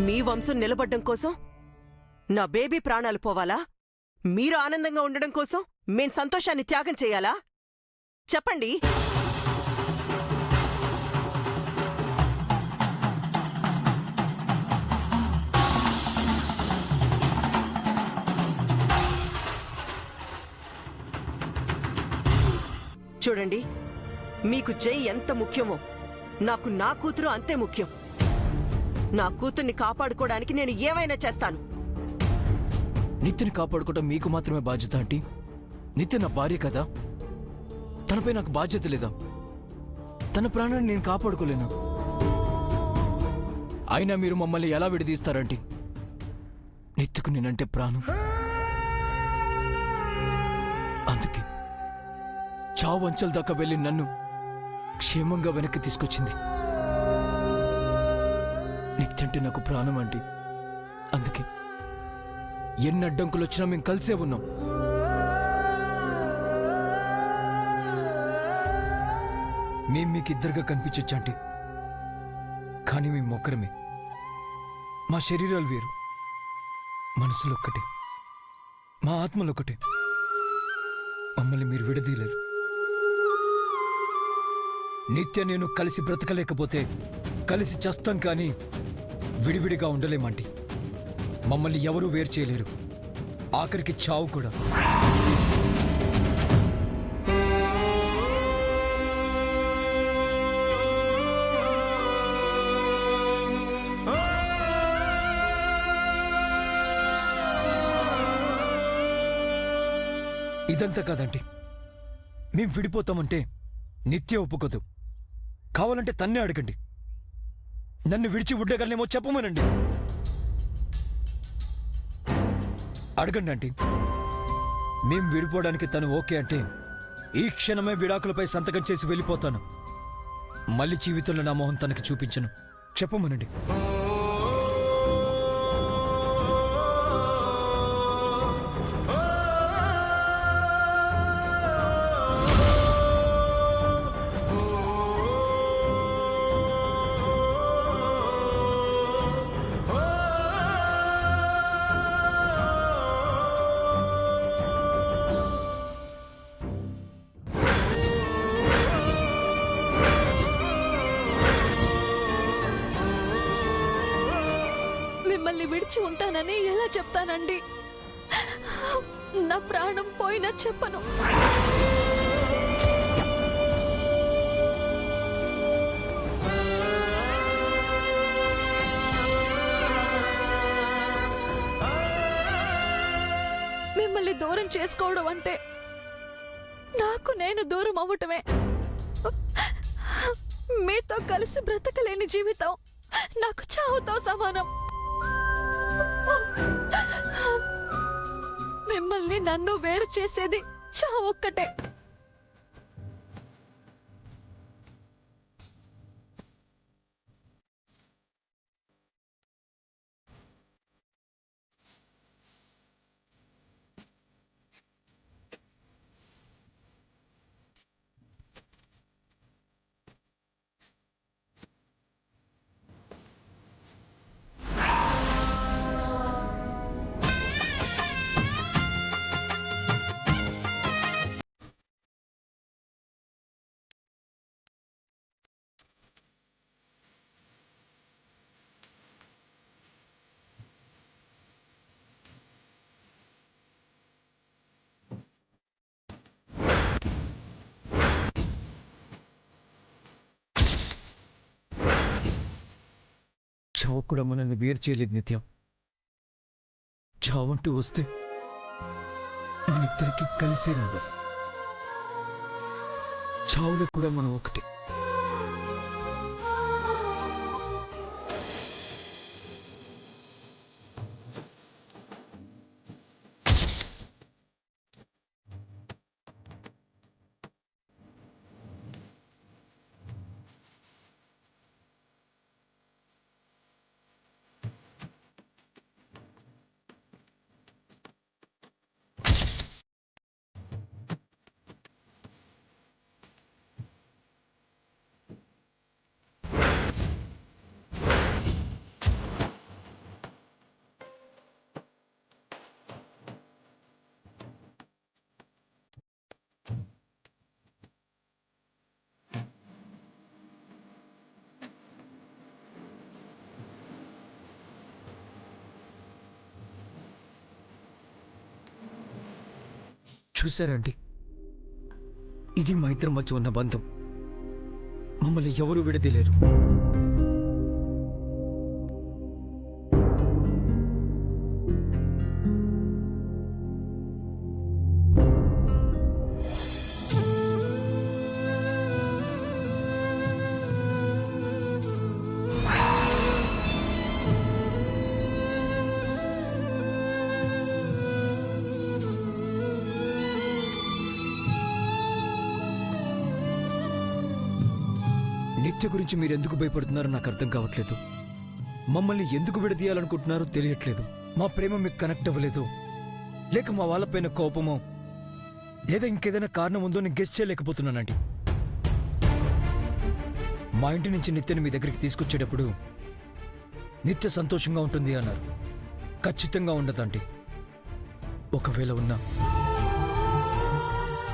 మీ వంశం నిలబడ్డం కోసం నా బేబీ ప్రాణాలు పోవాలా? మీరు ఆనందంగా ఉండడం కోసం మేం సంతోషాన్ని త్యాగం చేయాలా? చెప్పండి. చూడండి, మీకు జై ఎంత ముఖ్యమో నాకు నా కూతురు అంతే ముఖ్యం. నా కూతుర్ని కాపాడుకోవడానికి నేను ఏమైనా చేస్తాను. నిత్యని కాపాడుకోవడం మీకు మాత్రమే బాధ్యత ఆంటీ. నిత్య నా భార్య కదా, తనపై నాకు బాధ్యత లేదా? తన ప్రాణాన్ని నేను కాపాడుకోలేనా? అయినా మీరు మమ్మల్ని ఎలా విడదీస్తారంటీ? నిత్యకు నేనంటే ప్రాణం. అందుకే చావు అంచెల దాకా వెళ్ళి నన్ను క్షేమంగా వెనక్కి తీసుకొచ్చింది. నిత్యంటే నాకు ప్రాణం ఆంటీ. అందుకే ఎన్ని అడ్డంకులు వచ్చినా మేము కలిసే ఉన్నాం. మేం మీకిద్దరుగా కనిపించొచ్చు ఆంటీ, కానీ మేము ఒక్కరమే. మా శరీరాలు వేరు, మనసులు ఒక్కటే, మా ఆత్మలు ఒక్కటే. మమ్మల్ని మీరు విడదీయలేరు. నిత్య నేను కలిసి బ్రతకలేకపోతే కలిసి చస్తాం, కానీ విడివిడిగా ఉండలేమంటి. మమ్మల్ని ఎవరూ వేరు చేయలేరు, ఆఖరికి చావు కూడా. ఇదంతా కాదండి, మేం విడిపోతామంటే నిత్య ఒప్పుకోదు. కావాలంటే తన్నే అడగండి. నన్ను విడిచి ఉండగలనేమో చెప్పమనండి. అడగండి ఆంటీ. మేం విడిపోవడానికి తను ఓకే అంటే ఈ క్షణమే విడాకులపై సంతకం చేసి వెళ్ళిపోతాను. మళ్ళీ జీవితంలో నా మొహం తనకి చూపించను. చెప్పమనండి. మిమ్మల్ని విడిచి ఉంటానని ఎలా చెప్తానండి? నా ప్రాణం పోయినా చెప్పను. మిమ్మల్ని దూరం చేసుకోవడం అంటే నాకు నేను దూరం అవ్వటమే. మీతో కలిసి బ్రతకలేని జీవితం నాకు చావుతో సమానం. మిమ్మల్ని నన్ను వేరు చేసేది చావు ఒక్కటే. చావు కూడా మనల్ని వేరు చేయలేదు నిత్యం. చావంటూ వస్తే ఇద్దరికి కలిసే రాదు. చావులో కూడా మనం ఒకటే. చూశారండి, ఇది మా ఇద్దరి మధ్య ఉన్న బంధం. మమ్మల్ని ఎవరూ విడదీయలేరు. నిత్య గురించి మీరు ఎందుకు భయపడుతున్నారో నాకు అర్థం కావట్లేదు. మమ్మల్ని ఎందుకు విడదీయాలనుకుంటున్నారో తెలియట్లేదు. మా ప్రేమ మీకు కనెక్ట్ అవ్వలేదు, లేక మా వాళ్ళపైన కోపమో, లేదా ఇంకేదైనా కారణం ఉందో నేను గెస్ చేయలేకపోతున్నానండి. మా ఇంటి నుంచి నిత్యని మీ దగ్గరికి తీసుకొచ్చేటప్పుడు నిత్య సంతోషంగా ఉంటుంది అన్నారు. ఖచ్చితంగా ఉండదండి. ఒకవేళ ఉన్నా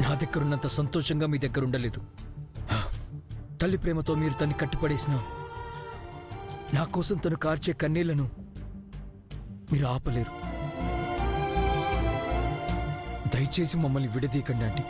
నా దగ్గరున్నంత సంతోషంగా మీ దగ్గర ఉండలేదు. తల్లి ప్రేమతో మీరు తన్ని కట్టిపడేసిన నా కోసం తను కార్చే కన్నీళ్లను మీరు ఆపలేరు. దయచేసి మమ్మల్ని విడదీయకండి ఆంటీ.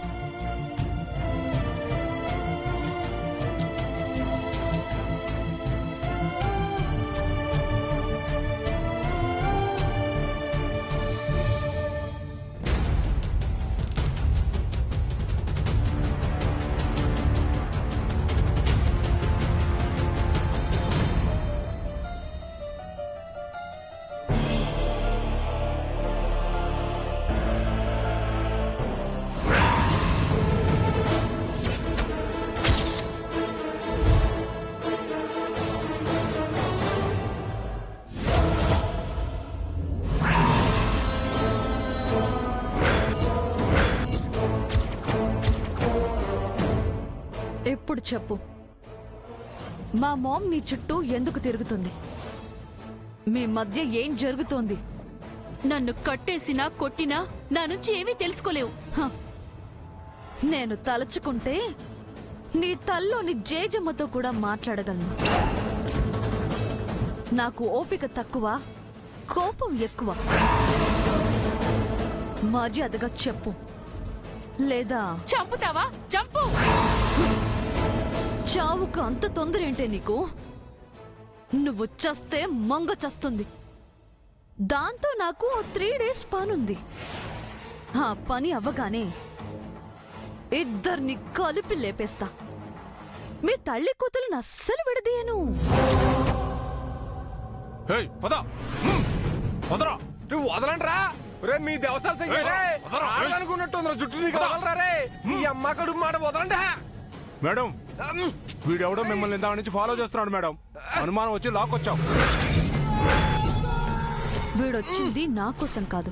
ఇప్పుడు చెప్పు, మా మామ్ నీ చుట్టూ ఎందుకు తిరుగుతుంది? మీ మధ్య ఏం జరుగుతోంది? నన్ను కట్టేసినా కొట్టినా నా నుంచి ఏమీ తెలుసుకోలేవు. హ. నేను తలుచుకుంటే నీ తల్లోని జేజమ్మతో కూడా మాట్లాడగలను. నాకు ఓపిక తక్కువ, కోపం ఎక్కువ. మర్యాదగా చెప్పు, లేదా చంపుతావా? చంపు! చావుకు అంత తొందర ఏంటే నీకు? నువ్వు చస్తే మంగ చస్తుంది. దాంతో నాకు 3 days పనుంది. ఆ పని అవ్వగానే ఇద్దరిని కలిపి లేపేస్తా. మీ తల్లి కూతురు అస్సలు విడదీయను. నువ్వు వదలండ్రా రే, మీ దేవస్థానం అనుకున్నట్టు చుట్టూ నీకు వదలరా రే. మీ అమ్మ కడుపు మాట వదలండి. మేడం, వీడెవడో మిమ్మల్ని దాని నుంచి ఫాలో చేస్తున్నాడు మేడం. అనుమానం వచ్చి లాక్కొచ్చాం. వీడొచ్చింది నా కోసం కాదు,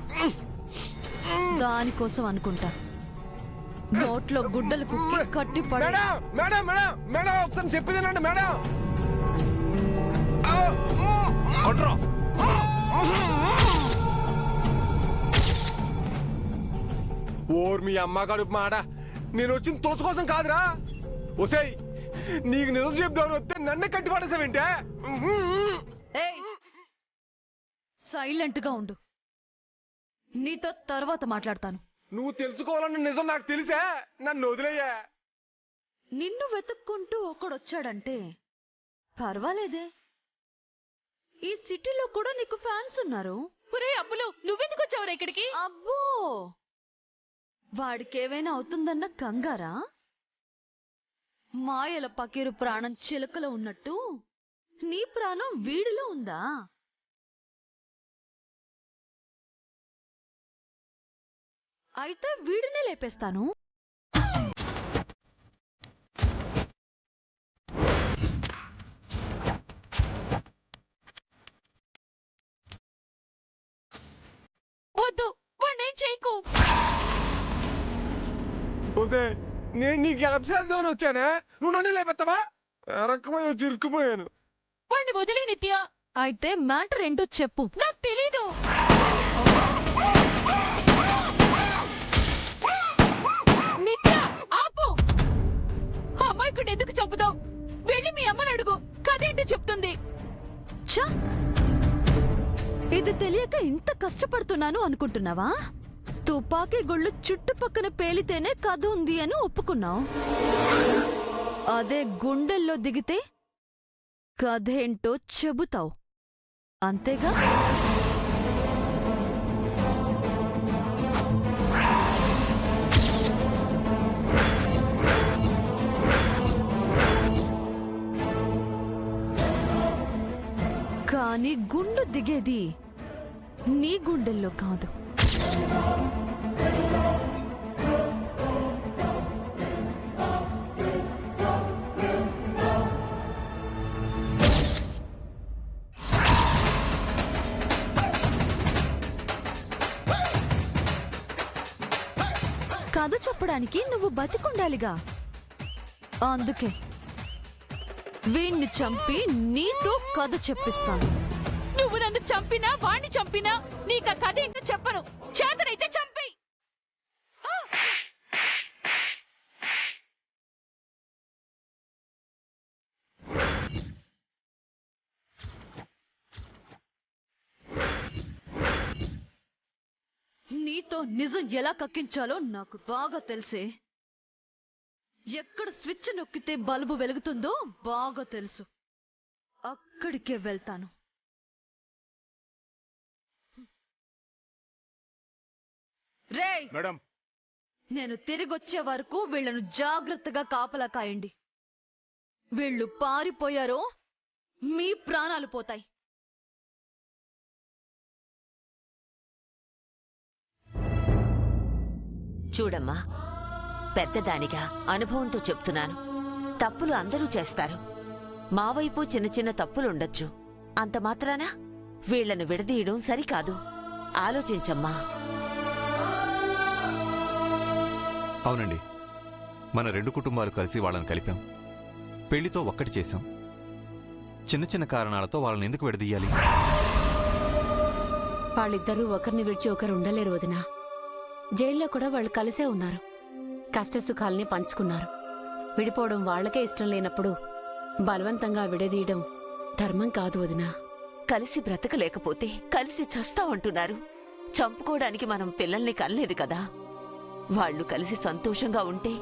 దానికోసం అనుకుంటా. నోట్లో గుడ్డలు కుక్కి కట్టి పడ. మేడం మేడం మేడం మేడం ఒకసారి చెప్పేదేనండి మేడం. ఓర్ మీ అమ్మ కడుపు మాట. నేను వచ్చిన తోసు కోసం కాదురా. ఒసేయ్, నీకు నిజం చెప్దామని వస్తే నన్నే కట్టి పడేసావేంటే? సైలెంట్ గా ఉండు, నీతో తర్వాత మాట్లాడతాను. నువ్వు తెలుసుకోవాలన్న నిజం నాకు తెలిసే, నన్ను వదిలేయ్యా. నిన్ను వెతుక్కుంటూ ఒకడొచ్చాడంటే పర్వాలేదే. ఈ సిటీలో కూడా నీకు ఫ్యాన్స్ ఉన్నారు. పురే అబ్బులు, నువ్వెందుకు వచ్చావురా ఇక్కడికి? అబ్బో, వాడికేవైనా అవుతుందన్న కంగారా? మాయల పకీరు ప్రాణం చిలుకలో ఉన్నట్టు నీ ప్రాణం వీడిలో ఉందా? అయితే వీడినే లేపేస్తాను. వద్దు, వాణ్ణేం చేయకు. ఒసేయ్, నేను నీకు హెల్ప్ చేద్దామని వచ్చానే, నువ్వు నన్ను లేపెత్తావా? రకమైన చిరుక్కుపోయాను. వాణ్ణి వదిలే నిత్య. అయితే మ్యాటర్ ఏంటో చెప్పు. నాకు తెలీదు. నిత్య, ఆపు. అమ్మాయికుడు ఎందుకు చంపుతావు? వెళ్ళి మీ అమ్మని అడుగు, కదేంటో చెప్తుంది. ఛ! ఇది తెలియక ఇంత కష్టపడుతున్నాను అనుకుంటున్నావా? తుపాకీ గుళ్ళు చుట్టుపక్కన పేలితేనే కథ ఉంది అని ఒప్పుకున్నావు. అదే గుండెల్లో దిగితే కథేంటో చెబుతావు అంతేగా? కానీ గుండు దిగేది నీ గుండెల్లో కాదు. కథ చెప్పడానికి నువ్వు బతికుండాలిగా. అందుకే వీణ్ణి చంపి నీతో కథ చెప్పిస్తాను. నువ్వు నన్ను చంపినా వాణ్ణి చంపినా నీకు ఆ కథ ఏంటో చెప్పను. చేతనైతే చంపి. నీతో నిజం ఎలా కక్కించాలో నాకు బాగా తెలుసే. ఎక్కడ స్విచ్ నొక్కితే బల్బు వెలుగుతుందో బాగా తెలుసు. అక్కడికే వెళ్తాను. రేయ్, మేడం నేను తిరిగొచ్చే వరకు వీళ్ళను జాగ్రత్తగా కాపలా కాయండి. వీళ్ళు పారిపోయారో మీ ప్రాణాలు పోతాయి. చూడమ్మా, పెద్దదానిగా అనుభవంతో చెప్తున్నాను. తప్పులు అందరూ చేస్తారు. మా వైపు చిన్న చిన్న తప్పులుండొచ్చు. అంత మాత్రాన వీళ్లను విడదీయడం సరికాదు. ఆలోచించమ్మా. అవునండి, మన రెండు కుటుంబాలు కలిసి వాళ్ళని కలిపాం. పెళ్లితో ఒక్కటి చేశాం. చిన్న చిన్న కారణాలతో వాళ్ళని ఎందుకు విడదీయాలి? వాళ్ళిద్దరూ ఒకరిని విడిచి ఒకరు ఉండలేరు వదినా. జైల్లో కూడా వాళ్ళు కలిసే ఉన్నారు. కష్టసుఖాల్ని పంచుకున్నారు. విడిపోవడం వాళ్లకే ఇష్టం లేనప్పుడు బలవంతంగా విడదీయడం ధర్మం కాదు వదినా. కలిసి బ్రతకలేకపోతే కలిసి చస్తామంటున్నారు. చంపుకోవడానికి మనం పిల్లల్ని కనలేదు కదా. వాళ్ళు కలిసి సంతోషంగా ఉంటే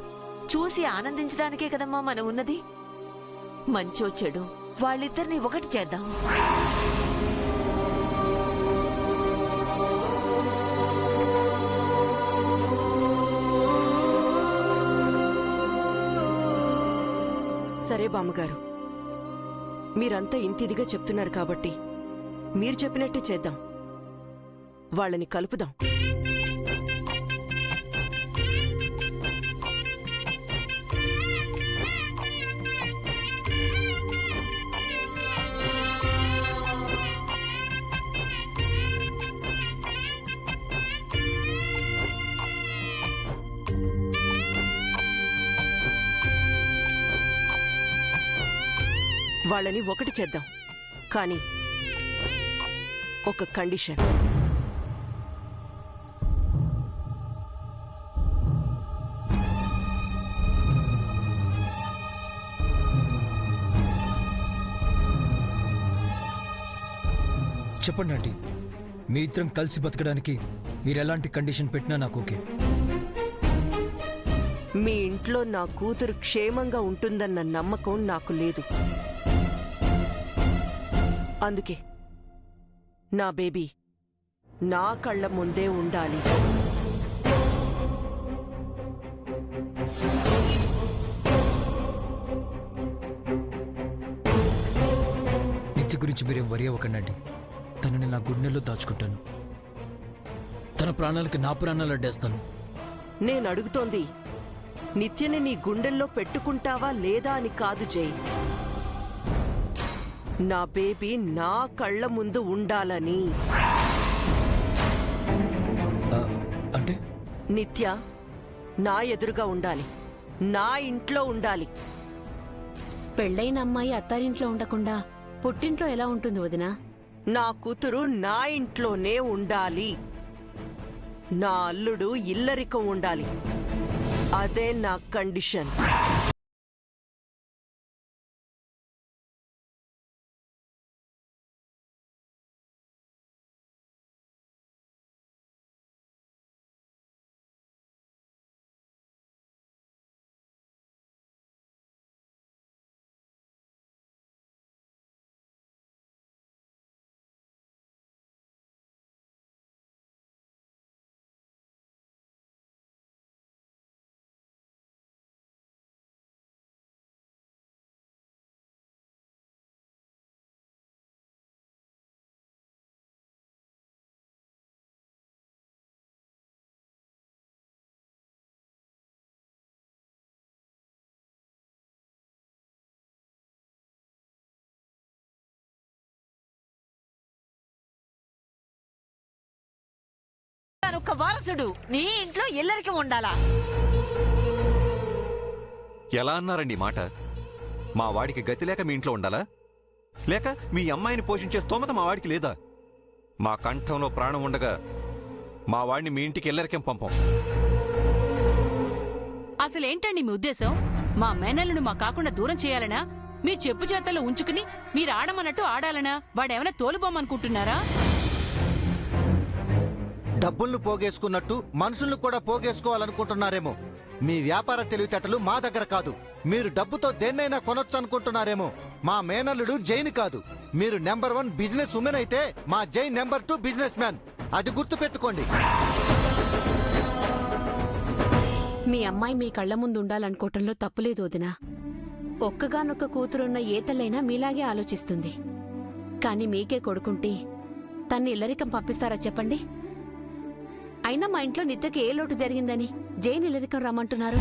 చూసి ఆనందించడానికే కదమ్మా మనం ఉన్నది. మంచో చెడు వాళ్ళిద్దరినీ ఒకటి చేద్దాం. సరే బామ్మగారు, మీరంతా ఇంతిదిగా చెప్తున్నారు కాబట్టి మీరు చెప్పినట్టే చేద్దాం. వాళ్ళని కలుపుదాం. వాళ్ళని ఒకటి చేద్దాం. కానీ ఒక కండిషన్. చెప్పండి ఆంటీ, మీ ఇద్దరం కలిసి బతకడానికి మీరు ఎలాంటి కండిషన్ పెట్టినా నాకు ఓకే. మీ ఇంట్లో నా కూతురు క్షేమంగా ఉంటుందన్న నమ్మకం నాకు లేదు. అందుకే నా బేబీ నా కళ్ళ ముందే ఉండాలి. నిత్య గురించి మీరేం వరి అవ్వకండి. తనని నా గుండెల్లో దాచుకుంటాను. తన ప్రాణాలకి నా ప్రాణాలు అడ్డేస్తాను. నేను అడుగుతోంది నిత్యని నీ గుండెల్లో పెట్టుకుంటావా లేదా అని కాదు జై. నా బేబీ నా కళ్ళ ముందు ఉండాలని. అంటే నిత్య నా ఎదురుగా ఉండాలి, నా ఇంట్లో ఉండాలి. పెళ్ళైన అమ్మాయి అత్తారింట్లో ఉండకుండా పుట్టింట్లో ఎలా ఉంటుంది వదినా? నా కూతురు నా ఇంట్లోనే ఉండాలి. నా అల్లుడు ఇల్లరికం ఉండాలి. అదే నా కండిషన్. ఒక్క వారసుడు నీ ఇంట్లో ఇల్లరికి ఉండాలా? ఎలా అన్నారండి ఈ మాట? మా వాడికి గతి లేక మీ ఇంట్లో ఉండాలా? లేక మీ అమ్మాయిని పోషించే స్తోమత మా వాడికి లేదా? మా కంఠంలో ప్రాణం ఉండగా మా వాడిని మీ ఇంటికి ఎల్లరికేం పంపం. అసలేంటండి మీ ఉద్దేశం? మా మేనల్లును మా కాకుండా దూరం చేయాలనా? మీ చెప్పు చేతల్లో ఉంచుకుని మీరు ఆడమన్నట్టు ఆడాలనా? వాడేమైనా తోలుబొమ్మనుకుంటున్నారా? డబ్బుల్ని పోగేసుకున్నట్టు మనుషుల్ని కూడా పోగేసుకోవాలనుకుంటున్నారేమో. మీ వ్యాపార తెలివితేటలు మా దగ్గర కాదు. మీరు డబ్బుతో దేన్నైనా కొనొచ్చు అనుకుంటున్నారేమో. మా మేనల్లుడు జైన్ కాదు. మీరు నెంబర్ 1 బిజినెస్ ఉమెన్ అయితే మా జైన్ నెంబర్ 2 బిజినెస్ మ్యాన్. అది గుర్తు పెట్టుకోండి. మీ అమ్మాయి మీ కళ్ళ ముందు ఉండాలనుకోవటంలో తప్పులేదు వదినా. ఒక్కగానొక్క కూతురున్న ఏ తల్లైనా మీలాగే ఆలోచిస్తుంది. కాని మీకే కొడుకుంటే తన్ని ఇల్లరికం పంపిస్తారా చెప్పండి? అయినా మా ఇంట్లో నిత్యకి ఏ లోటు జరిగిందని జైన్ ఇల్లరికం రమ్మంటున్నారు?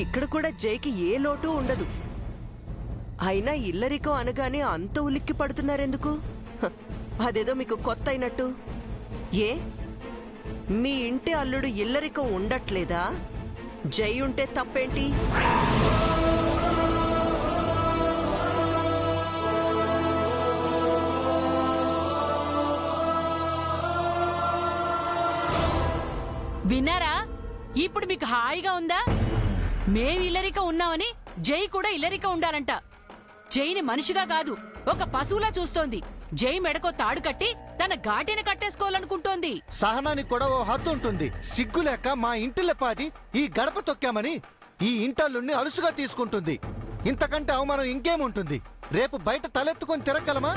ఇక్కడ కూడా జైకి ఏ లోటు ఉండదు. అయినా ఇల్లరికం అనగానే అంత ఉలిక్కి పడుతున్నారెందుకు? హ, అదేదో మీకు కొత్త అయినట్టు. ఏ మీ ఇంటి అల్లుడు ఇల్లరికం ఉండట్లేదా? జై ఉంటే తప్పేంటి? విన్నారా? ఇప్పుడు మీకు హాయిగా ఉందా? మేం ఇల్లరిక ఉన్నామని జై కూడా ఇల్లరిక ఉండాలంట. జైని మనిషిగా కాదు, ఒక పశువులా చూస్తోంది. జై మెడకో తాడు కట్టి తన ఘాటిని కట్టేసుకోవాలనుకుంటోంది. సహనానికి కూడా ఓ హద్దు ఉంటుంది. సిగ్గులేక మా ఇంటిల్లపాది ఈ గడప తొక్కామని ఈ ఇంటల్లుణ్ణి అలుసుగా తీసుకుంటుంది. ఇంతకంటే అవమానం ఇంకేముంటుంది? రేపు బయట తలెత్తుకొని తిరగలమా?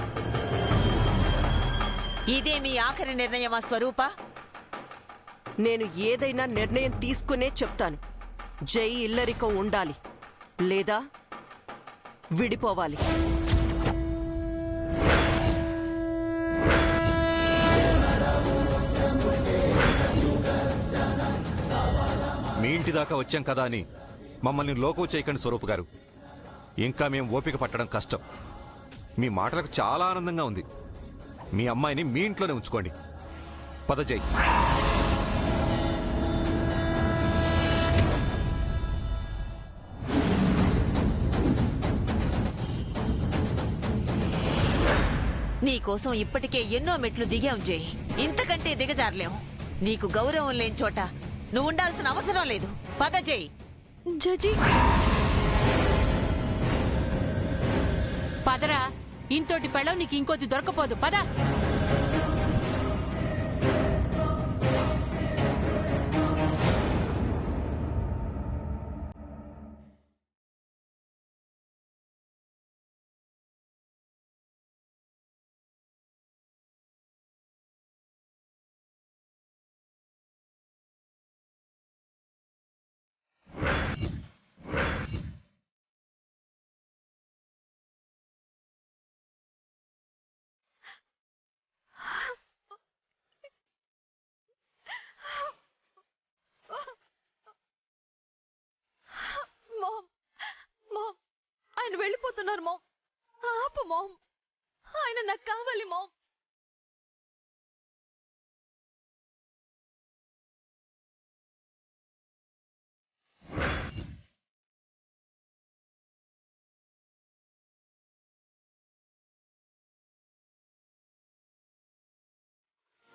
ఇదే మీ ఆఖరి నిర్ణయమా స్వరూప? నేను ఏదైనా నిర్ణయం తీసుకునే చెప్తాను. జై ఇల్లరికం ఉండాలి, లేదా విడిపోవాలి. మీ ఇంటి దాకా వచ్చాం కదా అని మమ్మల్ని లోకం చేయకండి స్వరూప్ గారు. ఇంకా మేం ఓపిక పట్టడం కష్టం. మీ మాటలకు చాలా ఆనందంగా ఉంది. మీ అమ్మాయిని మీ ఇంట్లోనే ఉంచుకోండి. పద జై. నీకోసం ఇప్పటికే ఎన్నో మెట్లు దిగాం జై. ఇంతకంటే దిగజారలేం. నీకు గౌరవం లేని చోట నువ్వు ఉండాల్సిన అవసరం లేదు. పద జై. జజీ పదరా, ఇంతోటి పెళ్ళం నీకు ఇంకోటి దొరకపోదు. పద. ఆయన వెళ్ళిపోతున్నారు మామ్. ఆపు మామ్, ఆయన నాకు కావాలి మామ్.